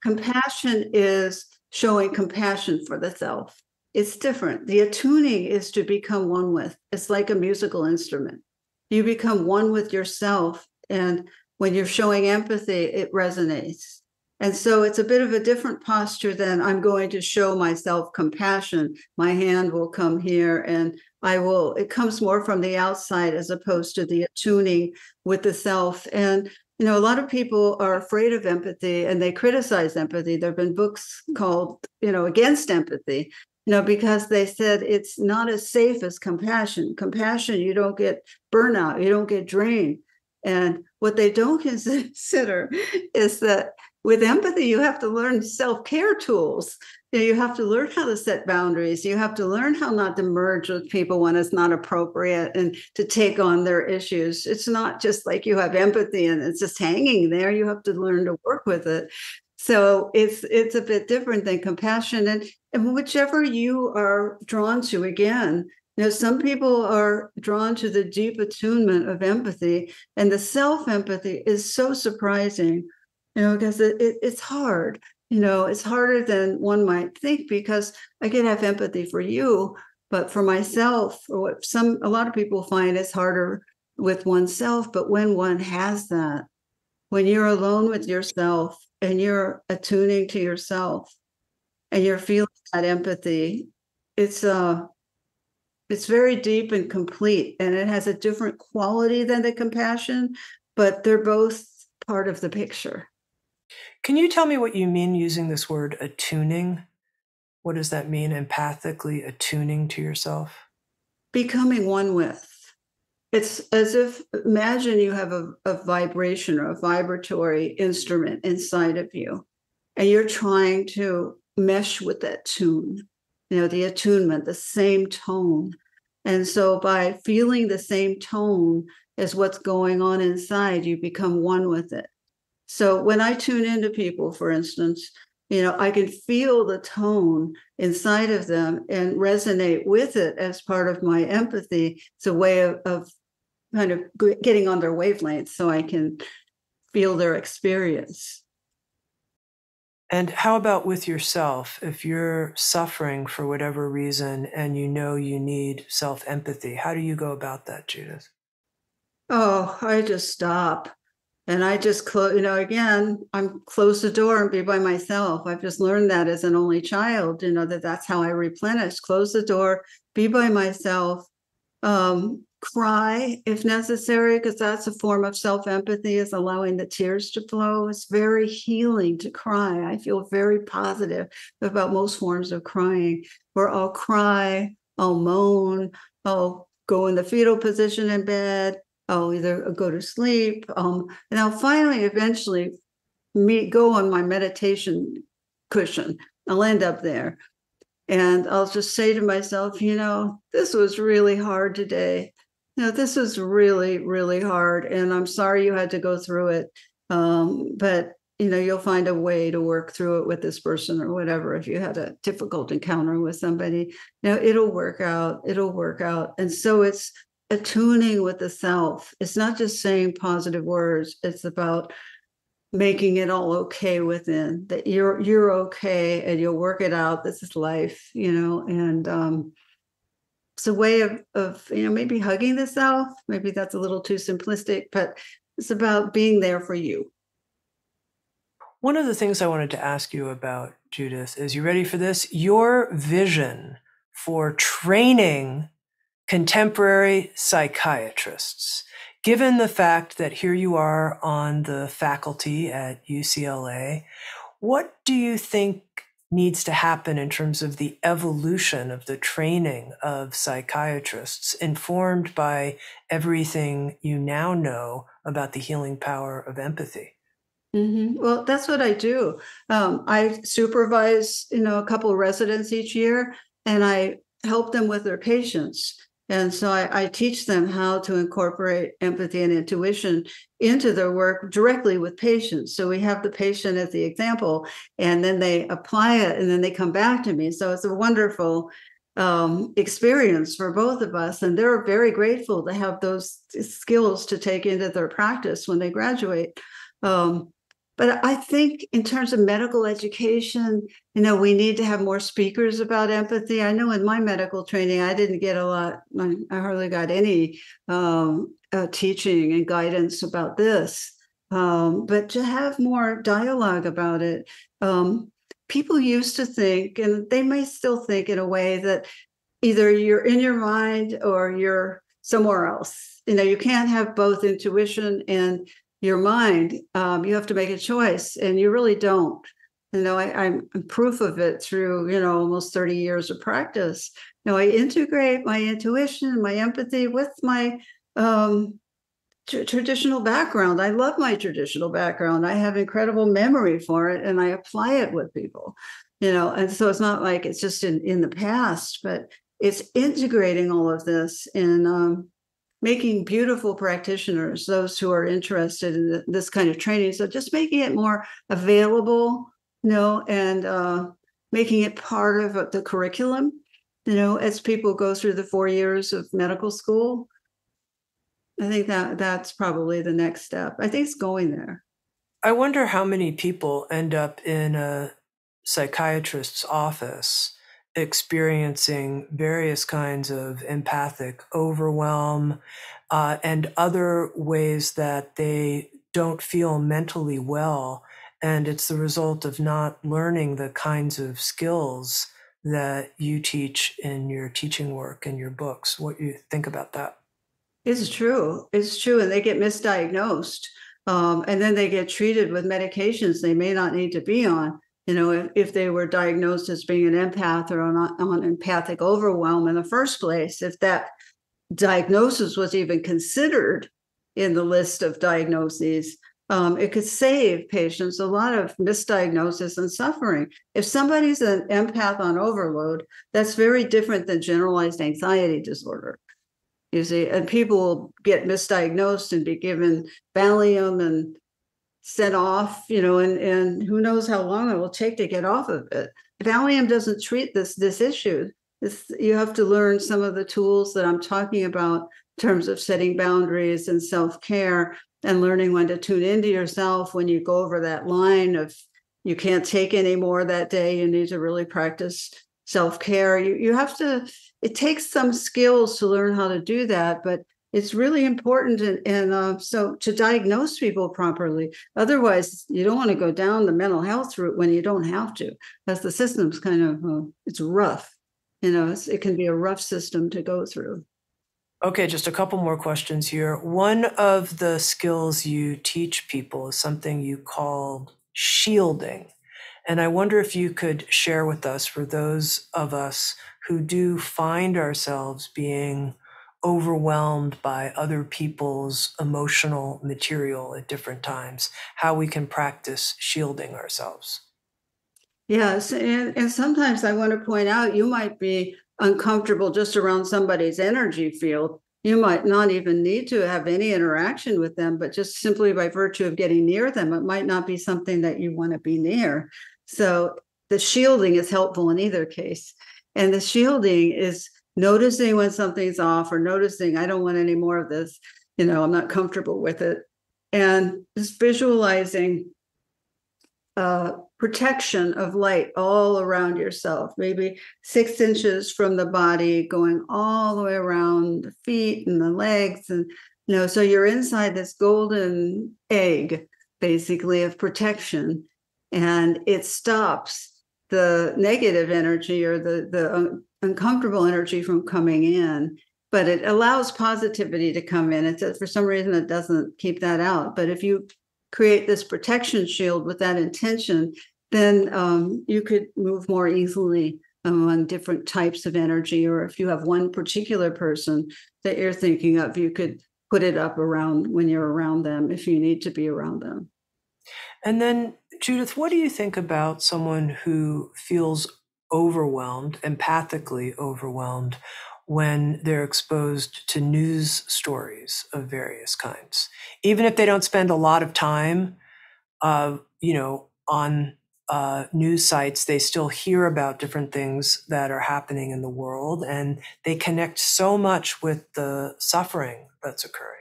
Compassion is showing compassion for the self. It's different. The attuning is to become one with. It's like a musical instrument. You become one with yourself, and when you're showing empathy, it resonates. And so it's a bit of a different posture than I'm going to show myself compassion. My hand will come here and it comes more from the outside as opposed to the attuning with the self. And, a lot of people are afraid of empathy and they criticize empathy. There have been books called, against empathy, because they said it's not as safe as compassion. Compassion, you don't get burnout, you don't get drained. And what they don't consider is that with empathy, you have to learn self-care tools, You have to learn how to set boundaries. You have to learn how not to merge with people when it's not appropriate and to take on their issues. It's not just like you have empathy and it's just hanging there. You have to learn to work with it. So it's a bit different than compassion. And whichever you are drawn to, again, some people are drawn to the deep attunement of empathy, and the self-empathy is so surprising, because it's hard. It's harder than one might think, because I can have empathy for you, but for myself, or what a lot of people find is harder with oneself. But when one has that, when you're alone with yourself and you're attuning to yourself and you're feeling that empathy, it's very deep and complete, and it has a different quality than the compassion, but they're both part of the picture. Can you tell me what you mean using this word attuning? What does that mean, empathically attuning to yourself? Becoming one with. It's as if, imagine you have a vibration or a vibratory instrument inside of you, and you're trying to mesh with that tune, the attunement, the same tone. And so by feeling the same tone as what's going on inside, you become one with it. So when I tune into people, for instance, I can feel the tone inside of them and resonate with it as part of my empathy. It's a way of kind of getting on their wavelength so I can feel their experience. And how about with yourself? If you're suffering for whatever reason and you need self-empathy, how do you go about that, Judith? Oh, I just stop. And I just close, again, I'm close the door and be by myself. I've just learned that as an only child, that's how I replenish. Close the door, be by myself, cry if necessary, because that's a form of self-empathy, is allowing the tears to flow. It's very healing to cry. I feel very positive about most forms of crying, where I'll cry, I'll moan, I'll go in the fetal position in bed, I'll either go to sleep, and I'll finally eventually go on my meditation cushion. I'll end up there. And I'll just say to myself, this was really hard today. This is really, really hard. And I'm sorry you had to go through it. But, you'll find a way to work through it with this person or whatever. If you had a difficult encounter with somebody, it'll work out. It'll work out. And so it's attuning with the self. It's not just saying positive words. It's about making it all okay within, that you're okay and you'll work it out. This is life, and it's a way of maybe hugging the self. Maybe that's a little too simplistic, but it's about being there for you. One of the things I wanted to ask you about, Judith, is, you ready for this? Your vision for training contemporary psychiatrists, given the fact that here you are on the faculty at UCLA, what do you think needs to happen in terms of the evolution of the training of psychiatrists, informed by everything you now know about the healing power of empathy? Mm-hmm. Well, that's what I do. I supervise, a couple of residents each year, and I help them with their patients. And so I teach them how to incorporate empathy and intuition into their work directly with patients. So we have the patient as the example, and then they apply it, and then they come back to me. So it's a wonderful experience for both of us. And they're very grateful to have those skills to take into their practice when they graduate. But I think in terms of medical education, we need to have more speakers about empathy. I know in my medical training, I didn't get a lot. I hardly got any teaching and guidance about this. But to have more dialogue about it, people used to think, and they may still think in a way, that either you're in your mind or you're somewhere else. You can't have both intuition and your mind. You have to make a choice, and you really don't. I'm proof of it through, almost 30 years of practice. I integrate my intuition, my empathy with my traditional background. I love my traditional background. I have incredible memory for it, and I apply it with people, and so it's not like it's just in the past, but it's integrating all of this and making beautiful practitioners, those who are interested in this kind of training. So just making it more available, and making it part of the curriculum, as people go through the 4 years of medical school. I think that's probably the next step. I think it's going there. I wonder how many people end up in a psychiatrist's office experiencing various kinds of empathic overwhelm and other ways that they don't feel mentally well. And it's the result of not learning the kinds of skills that you teach in your teaching work and your books. What do you think about that? It's true. It's true. And they get misdiagnosed. And then they get treated with medications they may not need to be on. If they were diagnosed as being an empath or on empathic overwhelm in the first place, if that diagnosis was even considered in the list of diagnoses, it could save patients a lot of misdiagnosis and suffering. If somebody's an empath on overload, that's very different than generalized anxiety disorder. You see, and people will get misdiagnosed and be given Valium and sent off, and who knows how long it will take to get off of it. Valium doesn't treat this issue. You have to learn some of the tools that I'm talking about in terms of setting boundaries and self-care and learning when to tune into yourself when you go over that line of you can't take any more that day. You need to really practice self-care. You have to, it takes some skills to learn how to do that, but it's really important. And so to diagnose people properly, otherwise you don't want to go down the mental health route when you don't have to, because the system's kind of, it's rough. It can be a rough system to go through. Okay, just a couple more questions here. One of the skills you teach people is something you call shielding. And I wonder if you could share with us, for those of us who do find ourselves being overwhelmed by other people's emotional material at different times, how we can practice shielding ourselves. Yes, and sometimes I want to point out you might be uncomfortable just around somebody's energy field. You might not even need to have any interaction with them, but just simply by virtue of getting near them, it might not be something that you want to be near. So the shielding is helpful in either case. And the shielding is noticing when something's off or noticing, I don't want any more of this, I'm not comfortable with it. And just visualizing protection of light all around yourself, maybe 6 inches from the body, going all the way around the feet and the legs. And, so you're inside this golden egg, basically, of protection. And it stops the negative energy or the uncomfortable energy from coming in, but it allows positivity to come in. It's for some reason it doesn't keep that out. But if you create this protection shield with that intention, then you could move more easily among different types of energy. Or if you have one particular person that you're thinking of, you could put it up around when you're around them if you need to be around them. And then, Judith, what do you think about someone who feels overwhelmed, empathically overwhelmed, when they're exposed to news stories of various kinds? Even if they don't spend a lot of time, on news sites, they still hear about different things that are happening in the world, and they connect so much with the suffering that's occurring.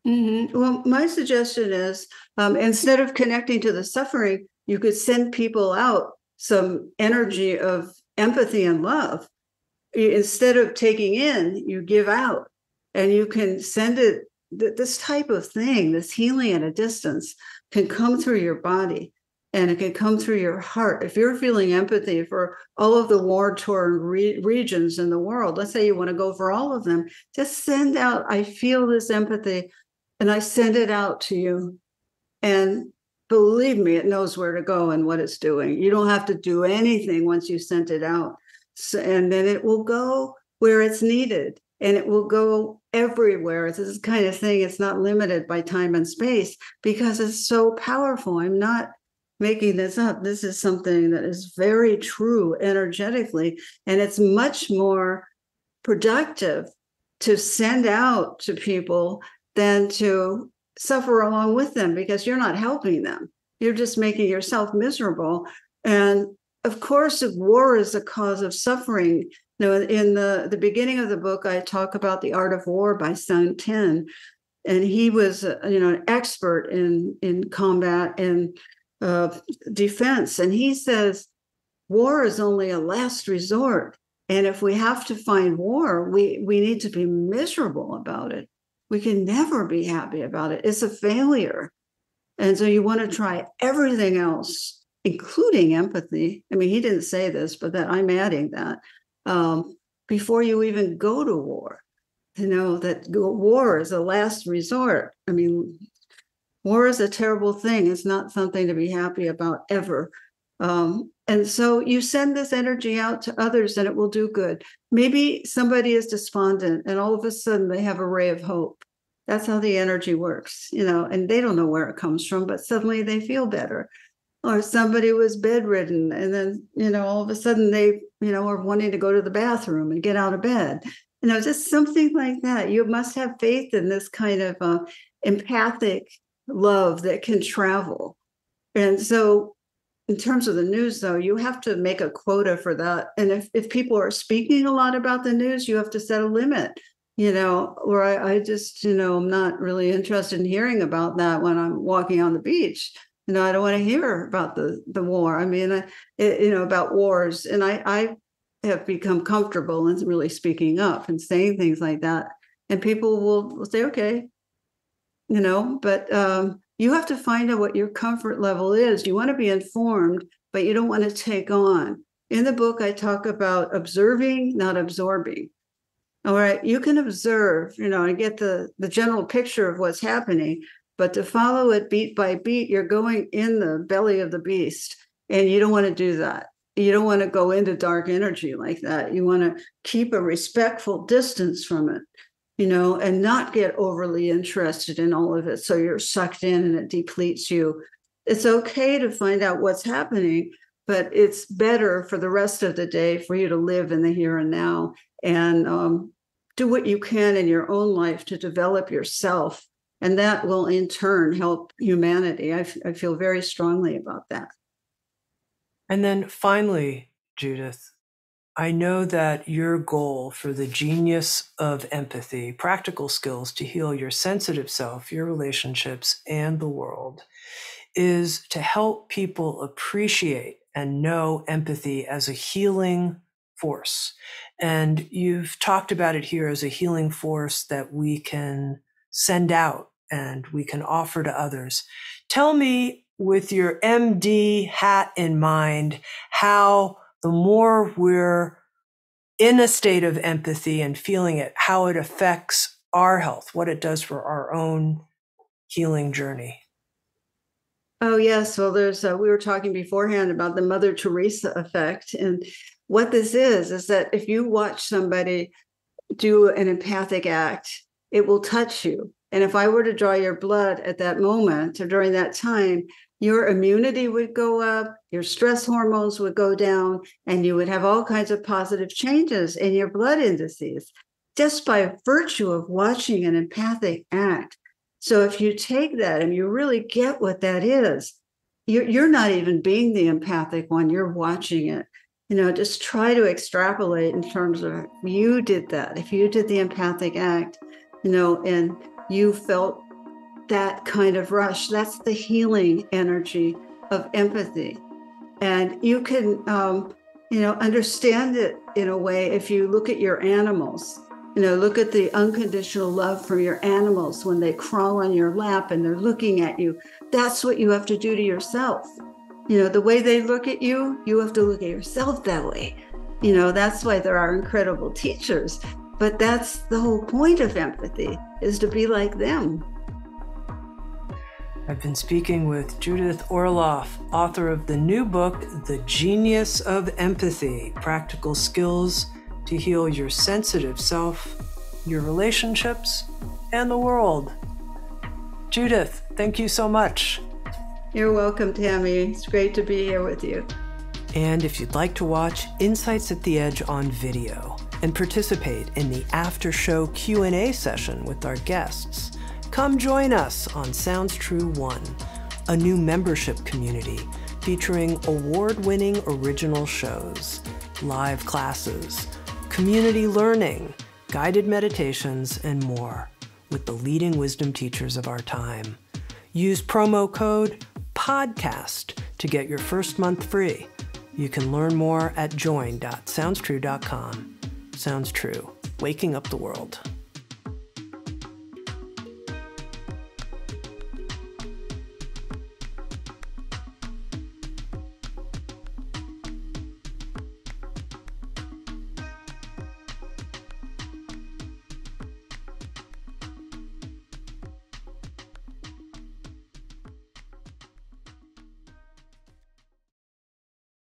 Mm-hmm. Well, my suggestion is instead of connecting to the suffering, you could send people out some energy of empathy and love. Instead of taking in, you give out, and you can send it. This type of thing, this healing at a distance, can come through your body and it can come through your heart. If you're feeling empathy for all of the war-torn regions in the world, let's say you want to go for all of them, just send out, I feel this empathy, and I send it out to you. And believe me, it knows where to go and what it's doing. You don't have to do anything once you sent it out. So, and then it will go where it's needed, and it will go everywhere. This is the kind of thing, it's not limited by time and space because it's so powerful. I'm not making this up. This is something that is very true energetically, and it's much more productive to send out to people than to suffer along with them, because you're not helping them. You're just making yourself miserable. And of course, war is a cause of suffering. You know, in the beginning of the book, I talk about The Art of War by Sun Tin, and he was, an expert in combat and defense. And he says, war is only a last resort. And if we have to find war, we need to be miserable about it. We can never be happy about it. It's a failure. And so you want to try everything else, including empathy. I mean, he didn't say this, but that I'm adding that before you even go to war. That war is a last resort. I mean, war is a terrible thing. It's not something to be happy about ever. And so you send this energy out to others and it will do good. Maybe somebody is despondent and all of a sudden they have a ray of hope. That's how the energy works, and they don't know where it comes from, but suddenly they feel better. Or somebody was bedridden and then, all of a sudden they, are wanting to go to the bathroom and get out of bed. Just something like that. You must have faith in this kind of empathic love that can travel. And so in terms of the news, though, you have to make a quota for that. And if people are speaking a lot about the news, you have to set a limit, or I just, I'm not really interested in hearing about that when I'm walking on the beach. I don't want to hear about the war. I mean, about wars. And I have become comfortable in really speaking up and saying things like that. And people will say, okay, but you have to find out what your comfort level is. You want to be informed, but you don't want to take on. In the book, I talk about observing, not absorbing. All right, you can observe, and get the general picture of what's happening, but to follow it beat by beat, you're going in the belly of the beast, and you don't want to do that. You don't want to go into dark energy like that. You want to keep a respectful distance from it, and not get overly interested in all of it. So you're sucked in and it depletes you. It's okay to find out what's happening, but it's better for the rest of the day for you to live in the here and now and do what you can in your own life to develop yourself. And that will in turn help humanity. I feel very strongly about that. And then finally, Judith, I know that your goal for the genius of empathy, practical skills to heal your sensitive self, your relationships, and the world, is to help people appreciate and know empathy as a healing force. And you've talked about it here as a healing force that we can send out and we can offer to others. Tell me, with your MD hat in mind, how the more we're in a state of empathy and feeling it, how it affects our health, what it does for our own healing journey. Oh, yes. Well, we were talking beforehand about the Mother Teresa effect. And what this is that if you watch somebody do an empathic act, it will touch you. And if I were to draw your blood at that moment or during that time, your immunity would go up, your stress hormones would go down, and you would have all kinds of positive changes in your blood indices just by virtue of watching an empathic act. So if you take that and you really get what that is, you're not even being the empathic one, you're watching it. Just try to extrapolate in terms of if you did that, if you did the empathic act, and you felt that kind of rush, that's the healing energy of empathy. And you can, understand it in a way if you look at your animals. Look at the unconditional love from your animals when they crawl on your lap and they're looking at you. That's what you have to do to yourself. The way they look at you, you have to look at yourself that way. That's why there are incredible teachers. But that's the whole point of empathy, is to be like them. I've been speaking with Judith Orloff, author of the new book, The Genius of Empathy, Practical Skills to Heal Your Sensitive Self your relationships, and the world. Judith, thank you so much. You're welcome, Tami. It's great to be here with you. And if you'd like to watch Insights at the Edge on video and participate in the after-show Q&A session with our guests, come join us on Sounds True 1, a new membership community featuring award-winning original shows, live classes, community learning, guided meditations, and more with the leading wisdom teachers of our time. Use promo code PODCAST to get your first month free. You can learn more at join.soundstrue.com. Sounds True, waking up the world.